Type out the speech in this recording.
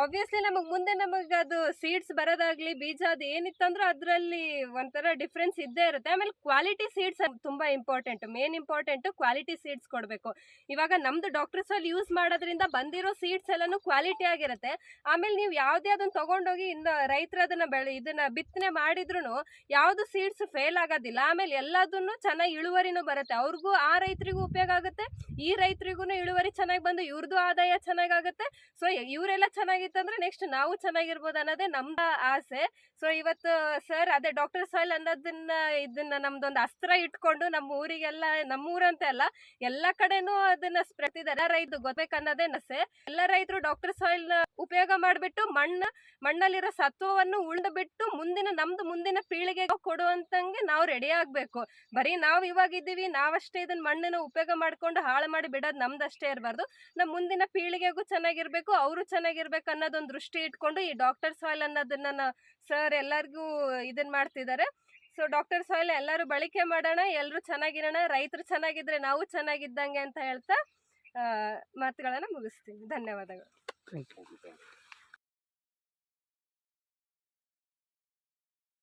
Obviously ನಮಗೆ ಅದು seeds ಬರೋದಾಗ್ಲಿ ಬೀಜ ಅದು ಏನಿತ್ತಂದ್ರೂ ಅದರಲ್ಲಿ ಒಂಥರ ಡಿಫ್ರೆನ್ಸ್ ಇದ್ದೇ ಇರುತ್ತೆ. ಆಮೇಲೆ ಕ್ವಾಲಿಟಿ ಸೀಡ್ಸ್ ತುಂಬಾ important, main important quality seeds ಕೊಡಬೇಕು. ಇವಾಗ ನಮ್ದು ಡಾಕ್ಟರ್ ಸಾಯಿಲ್ ಯೂಸ್ ಮಾಡೋದ್ರಿಂದ ಬಂದಿರೋ ಸೀಡ್ಸ್ ಎಲ್ಲಾನು ಕ್ವಾಲಿಟಿ ಆಗಿರುತ್ತೆ. ಆಮೇಲೆ ನೀವು ಯಾವುದೇ ಅದನ್ನ ತಗೊಂಡೋಗಿ ಇನ್ನು ರೈತರ ಇದನ್ನ ಬಿತ್ತನೆ ಮಾಡಿದ್ರು ಯಾವ್ದು ಸೀಡ್ಸ್ ಫೇಲ್ ಆಗೋದಿಲ್ಲ. ಆಮೇಲೆ ಎಲ್ಲದನ್ನು ಚೆನ್ನಾಗಿ ಇಳುವರಿನೂ ಬರುತ್ತೆ, ಅವ್ರಿಗೂ ಆ ರೈತರಿಗೂ ಉಪಯೋಗ ಆಗುತ್ತೆ, ಈ ರೈತರಿಗೂ ಇಳುವರಿ ಚೆನ್ನಾಗಿ ಬಂದು ಇವ್ರದ್ದು ಆದಾಯ ಚೆನ್ನಾಗಾಗುತ್ತೆ. ಸೊ ಇವರೆಲ್ಲ ಚೆನ್ನಾಗಿತ್ತಂದ್ರೆ ನೆಕ್ಸ್ಟ್ ನಾವು ಚೆನ್ನಾಗಿರ್ಬೋದು ಅನ್ನೋದೇ ನಮ್ದ ಆಸೆ. ಸೊ ಇವತ್ತು ಸರ್ ಅದೇ ಡಾಕ್ಟರ್ ಸಾಯಿಲ್ ಇದನ್ನ ನಮ್ದೊಂದು ಅಸ್ತ್ರ ಇಟ್ಕೊಂಡು ನಮ್ಮ ಊರಿಗೆಲ್ಲ, ನಮ್ಮೂರಂತೆ ಅಲ್ಲ ಎಲ್ಲ ಕಡೆನೂ ಅದನ್ನ ಸ್ಪ್ರೆಡ್ತಿದ್ದಾರೆ. ರೈತ ಗೊತ್ತಬೇಕನ್ನೋದೇ ನಸೆ. ಎಲ್ಲ ರೈತರು ಡಾಕ್ಟರ್ ಸಾಯಿಲ್ ನ ಉಪಯೋಗ ಮಾಡ್ಬಿಟ್ಟು ಮಣ್ಣಲ್ಲಿರೋ ಸತ್ವವನ್ನು ಉಳ್ದ್ಬಿಟ್ಟು ನಮ್ದು ಮುಂದಿನ ಪೀಳಿಗೆಗೆ ಕೊಡುವಂತಂಗೆ ನಾವು ರೆಡಿ ಆಗ್ಬೇಕು. ಬರೀ ನಾವು ಇವಾಗಿದ್ದೀವಿ, ನಾವಷ್ಟೇ ಇದನ್ನ ಮಣ್ಣನ್ನ ಉಪಯೋಗ ಮಾಡ್ಕೊಂಡು ಹಾಳು ಮಾಡಿ ಬಿಡೋದು ನಮ್ದಷ್ಟೇ ಇರಬಾರ್ದು. ನಮ್ಮ ಮುಂದಿನ ಪೀಳಿಗೆಗೂ ಚೆನ್ನಾಗಿರ್ಬೇಕು, ಅವರು ಚೆನ್ನಾಗಿರ್ಬೇಕು ಅನ್ನೋದೊಂದು ದೃಷ್ಟಿ ಇಟ್ಕೊಂಡು ಈ ಡಾಕ್ಟರ್ ಸಾಯಿಲ್ ಅನ್ನೋದನ್ನ ಸರ್ ಎಲ್ಲರಿಗೂ ಇದನ್ನ ಮಾಡ್ತಿದ್ದಾರೆ. ಸೊ ಡಾಕ್ಟರ್ ಸಾಯಿಲ್ ಎಲ್ಲರೂ ಬಳಕೆ ಮಾಡೋಣ, ಎಲ್ಲರೂ ಚೆನ್ನಾಗಿರೋಣ, ರೈತರು ಚೆನ್ನಾಗಿದ್ರೆ ನಾವು ಚೆನ್ನಾಗಿದ್ದಂಗೆ ಅಂತ ಹೇಳ್ತಾ ಮಾತುಗಳನ್ನ ಮುಗಿಸ್ತೀನಿ. ಧನ್ಯವಾದಗಳು.